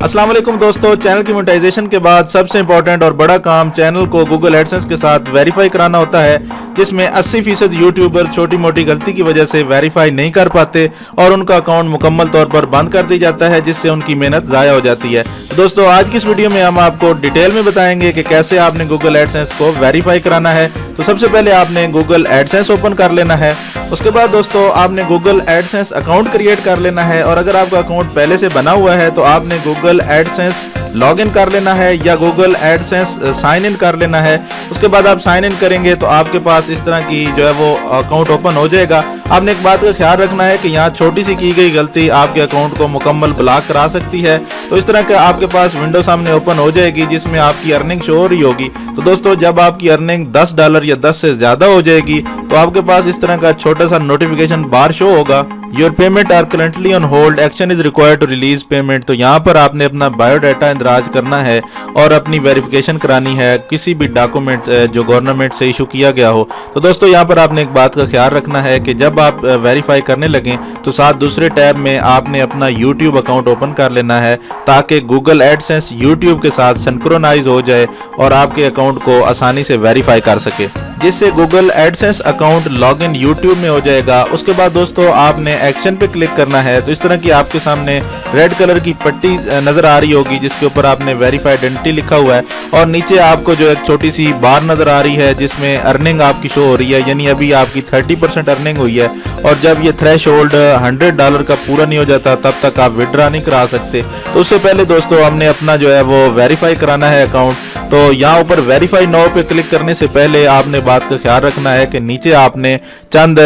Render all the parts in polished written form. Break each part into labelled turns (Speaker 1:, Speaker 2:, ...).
Speaker 1: अस्सलाम वालेकुम दोस्तों, चैनल की मोनेटाइजेशन के बाद सबसे इंपॉर्टेंट और बड़ा काम चैनल को गूगल एडसेंस के साथ वेरीफाई कराना होता है, जिसमें 80% यूट्यूबर छोटी मोटी गलती की वजह से वेरीफाई नहीं कर पाते और उनका अकाउंट मुकम्मल तौर पर बंद कर दिया जाता है, जिससे उनकी मेहनत ज़ाया हो जाती है। तो दोस्तों, आज की इस वीडियो में हम आपको डिटेल में बताएंगे कि कैसे आपने गूगल एडसेंस को वेरीफाई कराना है। तो सबसे पहले आपने गूगल एडसेंस ओपन कर लेना है। उसके बाद दोस्तों आपने गूगल एडसेंस अकाउंट क्रिएट कर लेना है, और अगर आपका अकाउंट पहले से बना हुआ है तो आपने गूगल एडसेंस लॉगिन कर लेना है या गूगल एडसेंस साइन इन कर लेना है। उसके बाद आप साइन इन करेंगे तो आपके पास इस तरह की जो है वो अकाउंट ओपन हो जाएगा। आपने एक बात का ख्याल रखना है कि यहाँ छोटी सी की गई गलती आपके अकाउंट को मुकम्मल ब्लॉक करा सकती है। तो इस तरह का आपके पास विंडो सामने ओपन हो जाएगी जिसमें आपकी अर्निंग शो हो रही होगी। तो दोस्तों, जब आपकी अर्निंग $10 या 10 से ज़्यादा हो जाएगी तो आपके पास इस तरह का छोटा सा नोटिफिकेशन बार शो होगा, your payment are currently on hold, action is required to release payment. तो यहाँ पर आपने अपना बायोडाटा इंदराज करना है और अपनी वेरिफिकेशन करानी है किसी भी डॉक्यूमेंट जो गवर्नमेंट से इशू किया गया हो। तो दोस्तों, यहाँ पर आपने एक बात का ख्याल रखना है कि जब आप वेरीफाई करने लगें तो साथ दूसरे टैब में आपने अपना यूट्यूब अकाउंट ओपन कर लेना है, ताकि गूगल एडसेंस यूट्यूब के साथ सिंक्रोनाइज हो जाए और आपके अकाउंट को आसानी से वेरीफाई कर सके, जिससे Google AdSense account login YouTube में हो जाएगा। उसके बाद दोस्तों आपने एक्शन पे क्लिक करना है। तो इस तरह की आपके सामने रेड कलर की पट्टी नजर आ रही होगी जिसके ऊपर आपने वेरीफाइड आइडेंटिटी लिखा हुआ है, और नीचे आपको जो एक छोटी सी बार नजर आ रही है जिसमें अर्निंग आपकी शो हो रही है, यानी अभी आपकी 30% अर्निंग हुई है, और जब ये थ्रेश होल्ड $100 का पूरा नहीं हो जाता तब तक आप विड्रॉ नहीं करा सकते। तो उससे पहले दोस्तों हमने अपना जो है वो वेरीफाई कराना है अकाउंट। तो यहाँ ऊपर वेरीफाई नाउ पे क्लिक करने से पहले आपने बात का ख्याल रखना है कि नीचे आपने चंद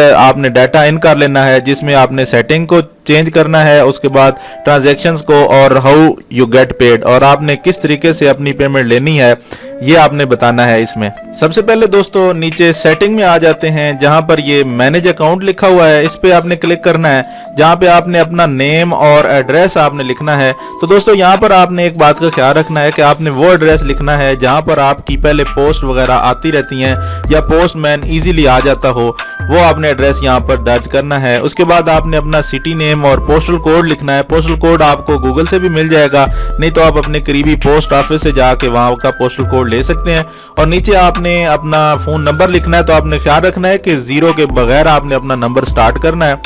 Speaker 1: डाटा इन कर लेना है, जिसमें आपने सेटिंग को चेंज करना है, उसके बाद ट्रांजैक्शंस को, और हाउ यू गेट पेड, और आपने किस तरीके से अपनी पेमेंट लेनी है ये आपने बताना है इसमें। सबसे पहले दोस्तों नीचे सेटिंग में आ जाते हैं, जहां पर ये मैनेज अकाउंट लिखा हुआ है, इस पे आपने क्लिक करना है, जहां पे आपने अपना नेम और एड्रेस आपने लिखना है। तो दोस्तों यहाँ पर आपने एक बात का ख्याल रखना है कि आपने वो एड्रेस लिखना है जहां पर आपकी पहले पोस्ट वगैरह आती रहती हैं या पोस्टमैन इजीली आ जाता हो, वो आपने एड्रेस यहाँ पर दर्ज करना है। उसके बाद आपने अपना सिटी नेम और पोस्टल कोड लिखना है। पोस्टल कोड आपको गूगल से भी मिल जाएगा, नहीं तो आप अपने करीबी पोस्ट ऑफिस से जाके वहाँ का पोस्टल कोड ले सकते हैं। और नीचे आपने अपना फ़ोन नंबर लिखना है। तो आपने ख्याल रखना है कि 0 के बगैर आपने अपना नंबर स्टार्ट करना है।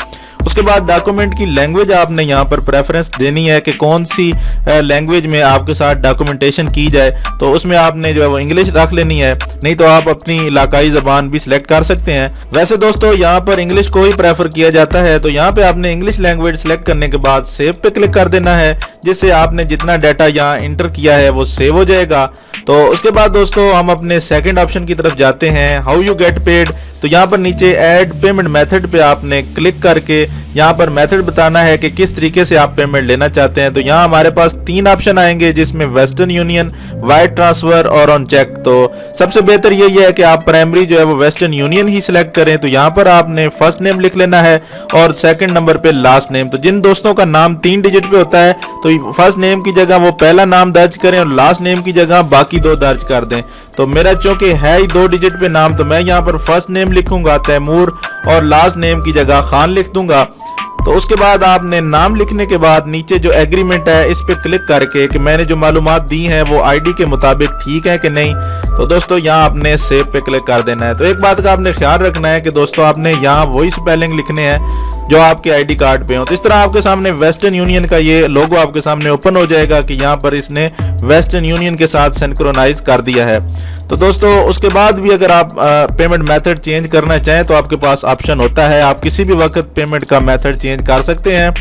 Speaker 1: उसके बाद डॉक्यूमेंट की लैंग्वेज आपने यहाँ पर प्रेफरेंस देनी है कि कौन सी लैंग्वेज में आपके साथ डॉक्यूमेंटेशन की जाए। तो उसमें आपने जो है वो इंग्लिश रख लेनी है, नहीं तो आप अपनी इलाकाई ज़बान भी सिलेक्ट कर सकते हैं। वैसे दोस्तों यहाँ पर इंग्लिश को ही प्रेफर किया जाता है। तो यहाँ पे आपने इंग्लिश लैंग्वेज सिलेक्ट करने के बाद सेव पे क्लिक कर देना है, जिससे आपने जितना डाटा यहाँ इंटर किया है वो सेव हो जाएगा। तो उसके बाद दोस्तों हम अपने सेकंड ऑप्शन की तरफ जाते हैं, हाउ यू गेट पेड। तो यहाँ पर नीचे ऐड पेमेंट मेथड पे आपने क्लिक करके यहाँ पर मेथड बताना है कि किस तरीके से आप पेमेंट लेना चाहते हैं। तो यहाँ हमारे पास 3 ऑप्शन आएंगे, जिसमें वेस्टर्न यूनियन, वायर ट्रांसफर और ऑन चेक। तो सबसे बेहतर यही है कि आप प्राइमरी जो है वो वेस्टर्न यूनियन ही सिलेक्ट करें। तो यहाँ पर आपने फर्स्ट नेम लिख लेना है और सेकंड नंबर पे लास्ट नेम। तो जिन दोस्तों का नाम 3 डिजिट पे होता है तो फर्स्ट नेम की जगह वो पहला नाम दर्ज करें और लास्ट नेम की जगह बाकी 2 दर्ज कर दें। तो मेरा चूंकि है ही 2 डिजिट पे नाम, तो मैं यहाँ पर फर्स्ट नेम लिखूंगा तैमूर और लास्ट नेम की जगह खान लिख दूंगा। तो उसके बाद आपने नाम लिखने के बाद नीचे जो एग्रीमेंट है इस पे क्लिक करके कि मैंने जो मालूमात दी हैं वो आईडी के मुताबिक ठीक है कि नहीं, तो दोस्तों यहाँ आपने सेव पे क्लिक कर देना है। तो एक बात का आपने ख्याल रखना है कि दोस्तों आपने यहाँ वही स्पेलिंग लिखने हैं जो आपके आईडी कार्ड पे हो। तो इस तरह आपके सामने वेस्टर्न यूनियन का ये लोगो आपके सामने ओपन हो जाएगा कि यहाँ पर इसने वेस्टर्न यूनियन के साथ सिंक्रोनाइज कर दिया है। तो दोस्तों उसके बाद भी अगर आप पेमेंट मेथड चेंज करना चाहें तो आपके पास ऑप्शन होता है, आप किसी भी वक्त पेमेंट का मेथड चेंज कर सकते हैं।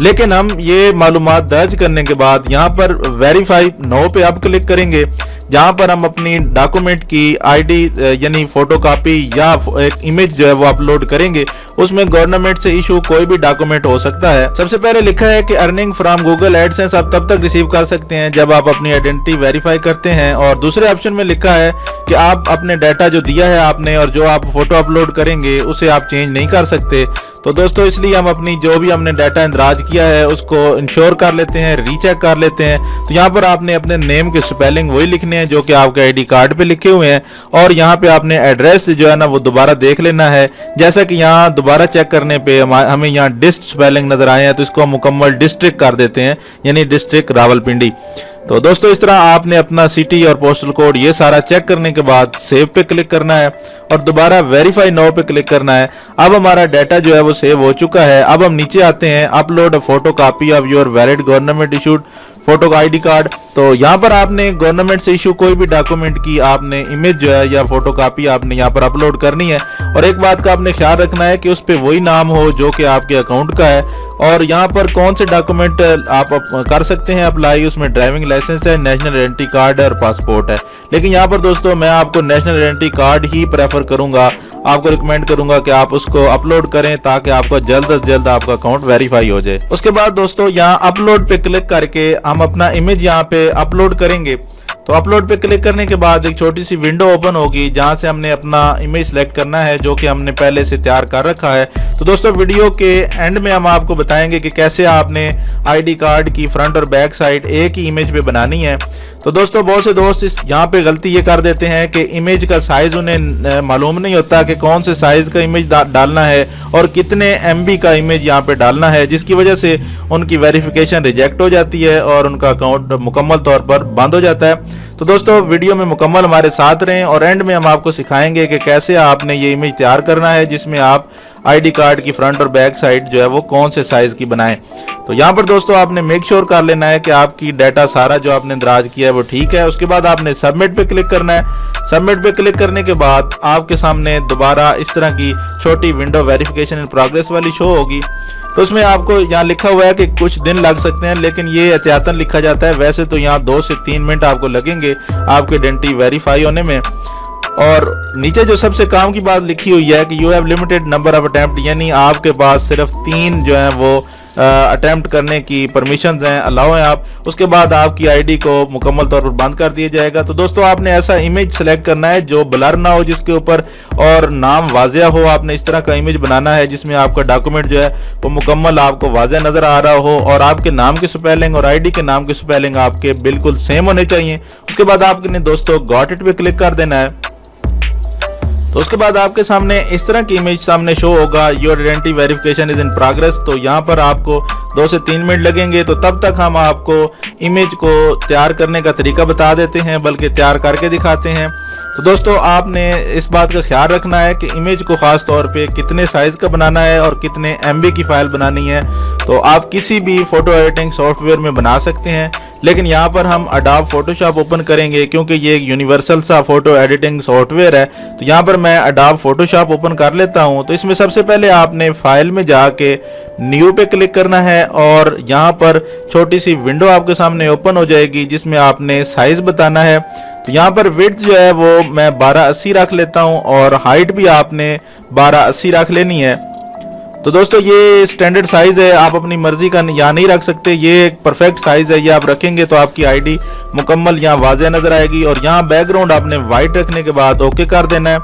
Speaker 1: लेकिन हम ये मालूमात दर्ज करने के बाद यहाँ पर वेरीफाई नाउ पे आप क्लिक करेंगे, जहाँ पर हम अपनी डॉक्यूमेंट की आईडी यानी फोटोकॉपी या एक इमेज जो है वो अपलोड करेंगे। उसमें गवर्नमेंट से इशू कोई भी डॉक्यूमेंट हो सकता है। सबसे पहले लिखा है कि अर्निंग फ्रॉम गूगल एडसेंस आप तब तक रिसीव कर सकते हैं जब आप अपनी आइडेंटिटी वेरीफाई करते हैं, और दूसरे ऑप्शन में लिखा है कि आप अपने डाटा जो दिया है आपने और जो आप फोटो अपलोड करेंगे उसे आप चेंज नहीं कर सकते। तो तो दोस्तों इसलिए हम अपनी जो भी हमने डाटा इंदराज किया है उसको इंश्योर कर लेते हैं, रीचेक कर लेते हैं। तो यहाँ पर आपने अपने नेम के स्पेलिंग वही लिखने हैं जो कि आपके आईडी कार्ड पे लिखे हुए हैं, और यहाँ पे आपने एड्रेस जो है ना वो दोबारा देख लेना है। जैसा कि यहाँ दोबारा चेक करने पे हमें यहाँ डिस्ट स्पेलिंग नजर आए हैं, तो इसको हम मुकम्मल डिस्ट्रिक्ट कर देते हैं, यानी डिस्ट्रिक्ट रावलपिंडी। तो दोस्तों इस तरह आपने अपना सिटी और पोस्टल कोड ये सारा चेक करने के बाद सेव पे क्लिक करना है और दोबारा वेरीफाई नाउ पे क्लिक करना है। अब हमारा डाटा जो है वो सेव हो चुका है। अब हम नीचे आते हैं, upload a photo copy of your valid government issued photo का आईडी कार्ड। तो यहाँ पर आपने गवर्नमेंट से इशू कोई भी डॉक्यूमेंट की आपने इमेज जो है या फोटो कॉपी आपने यहाँ पर अपलोड करनी है। और एक बात का आपने ख्याल रखना है कि उस पर वही नाम हो जो कि आपके अकाउंट का है। और यहाँ पर कौन से डॉक्यूमेंट आप कर सकते हैं अप्लाई, उसमें ड्राइविंग लाइसेंस है, नेशनल आइडेंटिटी कार्ड है और पासपोर्ट है। लेकिन यहाँ पर दोस्तों मैं आपको नेशनल आइडेंटिटी कार्ड ही प्रेफर करूंगा, आपको रिकमेंड करूंगा कि आप उसको अपलोड करें ताकि आपका जल्द से जल्द आपका अकाउंट वेरीफाई हो जाए। उसके बाद दोस्तों यहाँ अपलोड पे क्लिक करके हम अपना इमेज यहाँ पे अपलोड करेंगे। तो अपलोड पे क्लिक करने के बाद एक छोटी सी विंडो ओपन होगी जहां से हमने अपना इमेज सेलेक्ट करना है जो कि हमने पहले से तैयार कर रखा है। तो दोस्तों वीडियो के एंड में हम आपको बताएंगे कि कैसे आपने आईडी कार्ड की फ्रंट और बैक साइड एक ही इमेज पे बनानी है। तो दोस्तों बहुत से दोस्त इस यहाँ पे गलती ये कर देते हैं कि इमेज का साइज उन्हें मालूम नहीं होता कि कौन से साइज का इमेज डालना है और कितने MB का इमेज यहाँ पे डालना है, जिसकी वजह से उनकी वेरिफिकेशन रिजेक्ट हो जाती है और उनका अकाउंट मुकम्मल तौर पर बंद हो जाता है। तो दोस्तों वीडियो में मुकम्मल हमारे साथ रहें और एंड में हम आपको सिखाएंगे कि कैसे आपने ये इमेज तैयार करना है जिसमें आप आईडी कार्ड की फ्रंट और बैक साइड जो है वो कौन से साइज की बनाएं। तो यहाँ पर दोस्तों आपने मेक श्योर कर लेना है कि आपकी डाटा सारा जो आपने इंदराज किया है वो ठीक है। उसके बाद आपने सबमिट पे क्लिक करना है। सबमिट पे क्लिक करने के बाद आपके सामने दोबारा इस तरह की छोटी विंडो वेरिफिकेशन इन प्रोग्रेस वाली शो होगी। तो उसमें आपको यहाँ लिखा हुआ है कि कुछ दिन लग सकते हैं, लेकिन ये एहतियातन लिखा जाता है। वैसे तो यहाँ 2 से 3 मिनट आपको लगेंगे आपकी आइडेंटिटी वेरीफाई होने में। और नीचे जो सबसे काम की बात लिखी हुई है कि you have limited number of attempt, यानी आपके पास सिर्फ 3 जो है वो अटेम्प्ट करने की परमिशंस हैं, अलाउ हैं आप। उसके बाद आपकी आईडी को मुकम्मल तौर पर बंद कर दिया जाएगा। तो दोस्तों आपने ऐसा इमेज सेलेक्ट करना है जो ब्लर ना हो, जिसके ऊपर और नाम वाजिया हो। आपने इस तरह का इमेज बनाना है जिसमें आपका डॉक्यूमेंट जो है वो मुकम्मल आपको वाजिया नजर आ रहा हो और आपके नाम की स्पेलिंग और आईडी के नाम की स्पेलिंग आपके बिल्कुल सेम होने चाहिए। उसके बाद आपने दोस्तों गॉट इट पे क्लिक कर देना है। तो उसके बाद आपके सामने इस तरह की इमेज सामने शो होगा, your identity verification is in progress. तो यहाँ पर आपको 2 से 3 मिनट लगेंगे। तो तब तक हम आपको इमेज को तैयार करने का तरीका बता देते हैं, बल्कि तैयार करके दिखाते हैं। तो दोस्तों आपने इस बात का ख्याल रखना है कि इमेज को खास तौर पे कितने साइज का बनाना है और कितने MB की फाइल बनानी है। तो आप किसी भी फोटो एडिटिंग सॉफ्टवेयर में बना सकते हैं, लेकिन यहाँ पर हम अडोब फोटोशॉप ओपन करेंगे क्योंकि ये एक यूनिवर्सल सा फोटो एडिटिंग सॉफ्टवेयर है। तो यहाँ पर मैं अडोब फोटोशॉप ओपन कर लेता हूँ। तो इसमें सबसे पहले आपने फाइल में जाके न्यू पे क्लिक करना है और यहाँ पर छोटी सी विंडो आपके सामने ओपन हो जाएगी जिसमें आपने साइज बताना है। तो यहाँ पर विड्थ जो है वो मैं 1280 रख लेता हूँ और हाइट भी आपने 1280 रख लेनी है। तो दोस्तों ये स्टैंडर्ड साइज है, आप अपनी मर्जी का यहाँ नहीं रख सकते, ये एक परफेक्ट साइज है। ये आप रखेंगे तो आपकी आईडी मुकम्मल यहाँ वाज़ेह नजर आएगी। और यहाँ बैकग्राउंड आपने वाइट रखने के बाद ओके कर देना है।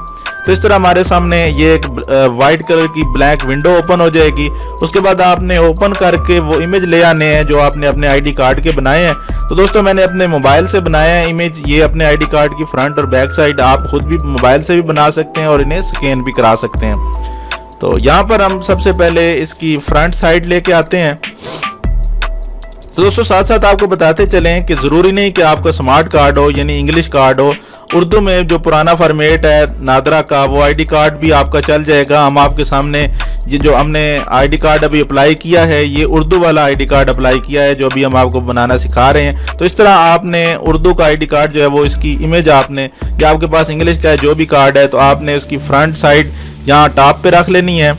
Speaker 1: तो इस तरह हमारे सामने ये एक वाइट कलर की ब्लैक विंडो ओपन हो जाएगी। उसके बाद आपने ओपन करके वो इमेज ले आने हैं जो आपने अपने आईडी कार्ड के बनाए हैं। तो दोस्तों मैंने अपने मोबाइल से बनाया है इमेज, ये अपने आईडी कार्ड की फ्रंट और बैक साइड आप खुद भी मोबाइल से भी बना सकते हैं और इन्हें स्कैन भी करा सकते हैं। तो यहाँ पर हम सबसे पहले इसकी फ्रंट साइड लेके आते हैं। तो दोस्तों साथ साथ आपको बताते चलें कि ज़रूरी नहीं कि आपका स्मार्ट कार्ड हो यानी इंग्लिश कार्ड हो। उर्दू में जो पुराना फॉर्मेट है नादरा का वो आईडी कार्ड भी आपका चल जाएगा। हम आपके सामने ये जो हमने आईडी कार्ड अभी अप्लाई किया है ये उर्दू वाला आईडी कार्ड अप्लाई किया है जो अभी हम आपको बनाना सिखा रहे हैं। तो इस तरह आपने उर्दू का आईडी कार्ड जो है वो इसकी इमेज आपने, या आपके पास इंग्लिश का है जो भी कार्ड है तो आपने उसकी फ्रंट साइड यहाँ टॉप पे रख लेनी है।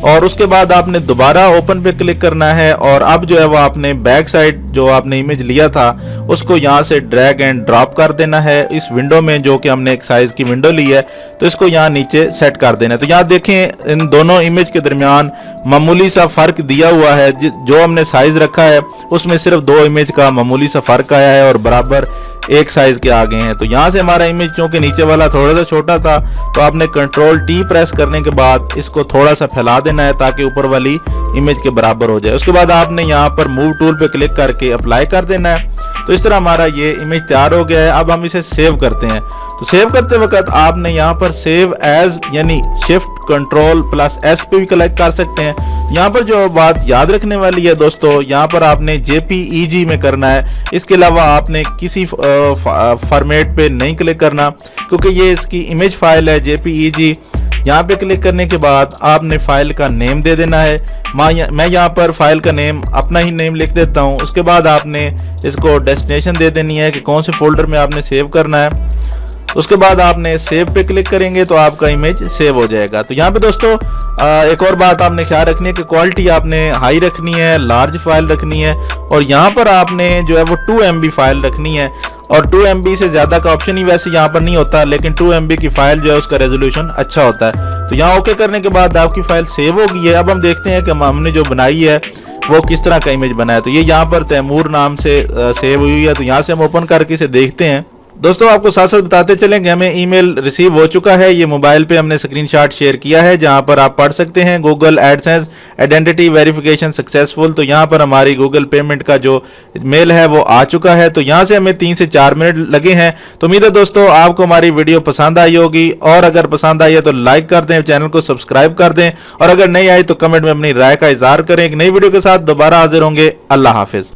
Speaker 1: और उसके बाद आपने दोबारा ओपन पे क्लिक करना है और अब जो है वो आपने बैक साइड जो आपने इमेज लिया था उसको यहाँ से ड्रैग एंड ड्रॉप कर देना है इस विंडो में, जो कि हमने एक साइज की विंडो ली है। तो इसको यहाँ नीचे सेट कर देना है। तो यहाँ देखें इन दोनों इमेज के दरमियान मामूली सा फर्क दिया हुआ है। जो हमने साइज रखा है उसमें सिर्फ 2 इमेज का मामूली सा फर्क आया है और बराबर एक साइज के आ गए हैं। तो यहाँ से हमारा इमेज चूंकि नीचे वाला थोड़ा सा छोटा था, तो आपने Ctrl+T प्रेस करने के बाद इसको थोड़ा सा फैला देना है ताकि ऊपर वाली इमेज के बराबर हो जाए। उसके बाद आपने यहाँ पर मूव टूल पे क्लिक करके अप्लाई कर देना है। तो इस तरह हमारा ये इमेज तैयार हो गया है। अब हम इसे सेव करते हैं। तो सेव करते वक्त आपने यहाँ पर सेव एज यानी Shift+Ctrl+S पे भी क्लिक कर सकते हैं। यहाँ पर जो बात याद रखने वाली है दोस्तों, यहाँ पर आपने JPEG में करना है, इसके अलावा आपने किसी फॉर्मेट पे नहीं क्लिक करना, क्योंकि ये इसकी इमेज फाइल है JPEG। यहाँ पे क्लिक करने के बाद आपने फाइल का नेम दे देना है। मैं यहाँ पर फाइल का नेम अपना ही नेम लिख देता हूँ। उसके बाद आपने इसको डेस्टिनेशन दे देनी है कि कौन से फोल्डर में आपने सेव करना है। उसके बाद आपने सेव पे क्लिक करेंगे तो आपका इमेज सेव हो जाएगा। तो यहाँ पे दोस्तों एक और बात आपने ख्याल रखनी है कि क्वालिटी आपने हाई रखनी है, लार्ज फाइल रखनी है, और यहाँ पर आपने जो है वो 2 MB फाइल रखनी है। और 2 MB से ज़्यादा का ऑप्शन ही वैसे यहाँ पर नहीं होता, लेकिन 2 MB की फाइल जो है उसका रेजोल्यूशन अच्छा होता है। तो यहाँ ओके करने के बाद आपकी फाइल सेव हो गई है। अब हम देखते हैं कि हमने जो बनाई है वो किस तरह का इमेज बना है। तो ये यहाँ पर तैमूर नाम से सेव हुई है। तो यहाँ से हम ओपन करके इसे देखते हैं। दोस्तों आपको साथ साथ बताते चलें कि हमें ईमेल रिसीव हो चुका है। ये मोबाइल पे हमने स्क्रीनशॉट शेयर किया है, जहां पर आप पढ़ सकते हैं Google AdSense identity verification successful. तो यहाँ पर हमारी गूगल पेमेंट का जो मेल है वो आ चुका है। तो यहाँ से हमें 3 से 4 मिनट लगे हैं। तो उम्मीद है दोस्तों आपको हमारी वीडियो पसंद आई होगी, और अगर पसंद आई है तो लाइक कर दें, चैनल को सब्सक्राइब कर दें, और अगर नहीं आई तो कमेंट में अपनी राय का इजहार करें। एक नई वीडियो के साथ दोबारा हाजिर होंगे। अल्लाह हाफिज।